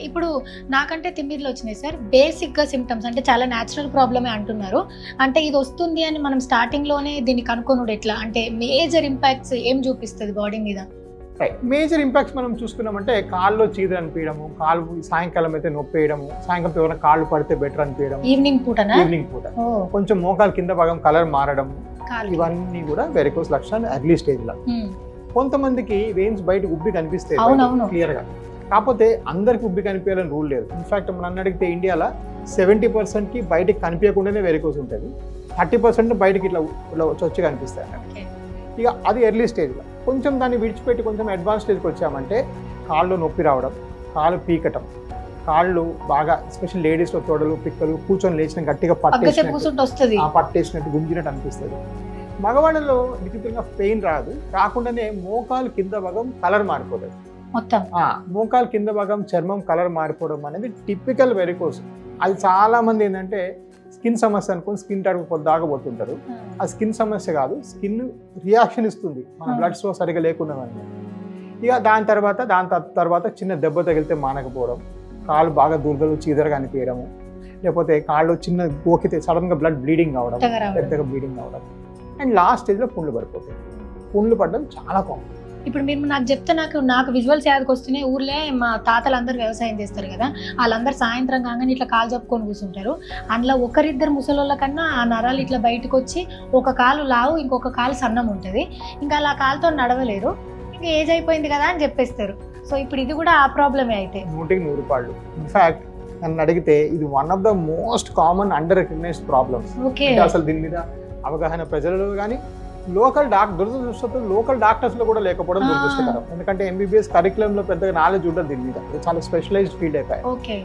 ఇప్పుడు నాకంటే తిమ్మిర్లు వచ్చినాయి సార్. బేసిక్గా సిమ్టమ్స్ అంటే చాలా న్యాచురల్ ప్రాబ్లమే అంటున్నారు. అంటే ఇది వస్తుంది అని మనం స్టార్టింగ్లోనే దీన్ని కనుక్కొనుడు ఎట్లా? అంటే మేజర్ ఇంపాక్ట్స్ ఏం చూపిస్తుంది బాడీ మీద? మేజర్ ఇంపాక్ట్స్ మనం చూసుకున్నామంటే కాళ్ళు చీదలు అనిపించడము, కాళ్ళు సాయంకాలం అయితే నొప్పి వేయడము, సాయంకాలం ఎవరైనా కాళ్ళు పడితే బెటర్ అనిపించడం, ఈవినింగ్ పూటనా? ఈవినింగ్ పూట కొంచెం మోకాలు కింద భాగం కలర్ మారడం, ఇవన్నీ కూడా వెరికోస్ లక్షణాలు ఎర్లీ స్టేజ్ లో. కొంతమందికి వెయిన్స్ బయట ఉబ్బి కనిపిస్తాయి క్లియర్ గా, కాకపోతే అందరికి ఉబ్బి కనిపించాలని రూల్ లేదు. ఇన్ఫాక్ట్ మనం అడిగితే ఇండియాలో 70% కి బయటకి కనిపించకుండానే వెరికోస్ ఉంటుంది, 30% బయటకి ఇట్లా వచ్చి కనిపిస్తాయి అన్నట్టు. ఇక అది ఎర్లీ స్టేజ్లో. కొంచెం దాన్ని విడిచిపెట్టి కొంచెం అడ్వాన్స్ స్టేజ్కి వచ్చామంటే కాళ్ళు నొప్పి రావడం, కాళ్ళు పీకటం, కాళ్ళు బాగా ఎస్పెషల్ లేడీస్లో తొడలు పిక్కలు కూర్చొని లేచిన గట్టిగా పట్టేసినట్టు గుంజినట్టు అనిపిస్తుంది. మగవాళ్ళలో విచిత్రంగా పెయిన్ రాదు, కాకుండానే మోకాలు కింద భాగం కలర్ మారిపోతుంది. మోకాలు కింద భాగం చర్మం కలర్ మారిపోవడం అనేది టిపికల్ వెరికోస్. అది చాలా మంది ఏంటంటే స్కిన్ సమస్య అనుకుని స్కిన్ టార్క్ దాకా పోతుంటారు. ఆ స్కిన్ సమస్య కాదు, స్కిన్ రియాక్షన్ ఇస్తుంది మన బ్లడ్ ఫ్లో సరిగా లేకుండా. ఇక దాని తర్వాత చిన్న దెబ్బ తగిలితే మానకపోవడం, కాళ్ళు బాగా దుర్గలు చీదరగా అనిపించడము, లేకపోతే కాళ్ళు చిన్న గోకితే సడన్గా బ్లడ్ బ్లీడింగ్ అవడం, పెద్దగా బ్లీడింగ్ అవడం, అండ్ లాస్ట్ స్టేజ్లో పుండ్లు పడిపోతాయి. పుండ్లు పడడం చాలా కామన్. ఇప్పుడు మీరు నాకు చెప్తే నాకు విజువల్స్ యాదకి వస్తున్నాయి. ఊర్లో మా తాతలు అందరూ వ్యవసాయం చేస్తారు కదా, వాళ్ళందరూ సాయంత్రం కాగానే ఇట్లా కాలు చెప్పుకొని కూర్చుంటారు. అందులో ఒకరిద్దరు ముసలోళ్ళ కన్నా ఆ నరాలు ఇట్లా బయటకు వచ్చి ఒక కాలు లావు ఇంకొక కాలు సన్నం ఉంటుంది. ఇంకా అలా కాలుతో నడవలేరు, ఇంకా ఏజ్ అయిపోయింది కదా అని చెప్పేస్తారు. సో ఇప్పుడు ఇది కూడా ఆ ప్రాబ్లమే అయితే 100% పాళ్ళు. ఇన్ఫాక్ట్ నన్ను అడిగితే ఇది one of the most common under recognized problems. అసలు దీని మీద అవగాహన ప్రజలలో కానీ లోకల్ లోకల్ డాక్టర్స్ లో కూడా లేకపోవడం దురదృష్టకరం. ఎందుకంటే ఎంబీబీఎస్ కరికులంలో పెద్దగా నాలెడ్జ్ ఉండదు దీని మీద, చాలా స్పెషలైజ్డ్ ఫీల్డ్ అయిపోయాయి.